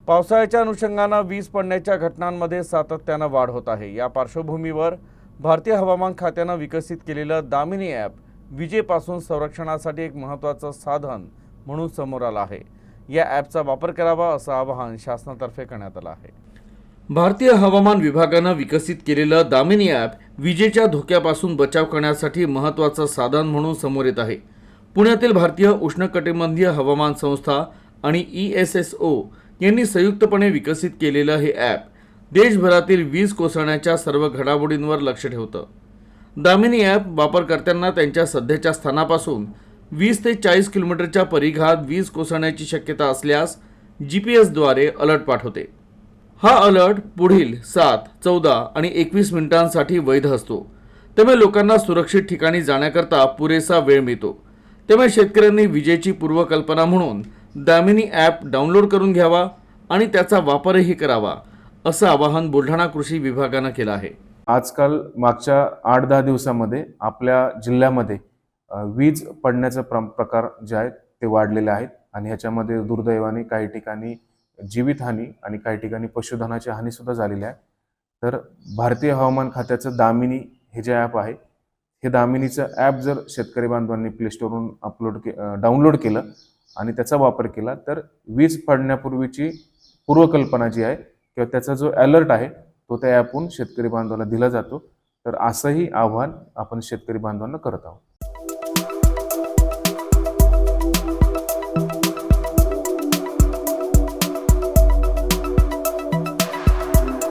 पावसाळ्याच्या अनुषंगाने वीज पडण्याच्या घटनांमध्ये सातत्याने वाढ होत आहे। या पार्श्वभूमीवर भारतीय हवामान खात्याने विकसित केलेलं दामिनी ॲप विजेपासून संरक्षणासाठी एक महत्त्वाचं साधन म्हणून समोर आलं आहे। या ॲपचा वापर करावा असं आवाहन शासनातर्फे करण्यात आलं आहे। भारतीय हवामान विभागाने विकसित केलेलं दामिनी ॲप विजेच्या धोक्यापासून बचाव करण्यासाठी महत्त्वाचं साधन म्हणून समोर येत आहे। पुण्यातील भारतीय उष्णकटिबंधीय हवामान संस्था आणि ESSO यांनी संयुक्तपणे विकसित केलेलं हे ॲप देशभरातील वीज कोसळण्याच्या सर्व घडामोडींवर लक्ष ठेवतं। दामिनी ॲप वापरकर्त्यांना त्यांच्या सध्याच्या स्थानापासून 20 ते 40 किलोमीटरच्या परिघात वीज कोसळण्याची शक्यता असल्यास GPS द्वारे अलर्ट पाठवते। हा अलर्ट पुढील 7, 14 आणि 21 मिनिटांसाठी वैध असतो। त्यामुळे लोकांना सुरक्षित ठिकाणी जाण्याकरता पुरेसा वेळ मिळतो। त्यामुळे शेतकऱ्यांनी विजेची पूर्वकल्पना म्हणून दामिनी ॲप डाउनलोड करून घ्यावा आणि त्याचा वापरही करावा असं आवाहन बुलढाणा कृषी विभागाने केलं आहे। आजकाल मागच्या 8-10 दिवसांमध्ये आपल्या जिल्ह्यामध्ये वीज पडण्याचे प्रकार जे आहेत ते वाढलेले आहेत आणि ह्याच्यामध्ये दुर्दैवाने काही ठिकाणी जीवितहानी आणि काही ठिकाणी पशुधनाची हानी सुद्धा झालेली आहे। तर भारतीय हवामान खात्याचं दामिनी हे जे ॲप आहे, हे दामिनीचं ॲप जर शेतकरी बांधवांनी प्ले स्टोरवरून डाउनलोड केलं आणि त्याचा वापर केला तर वीज पडण्यापूर्वीची पूर्वकल्पना जी आहे किंवा त्याचा जो अलर्ट आहे तो त्या ॲपहून शेतकरी बांधवाला दिला जातो। तर असंही आव्हान आपण शेतकरी बांधवांना करत आहोत।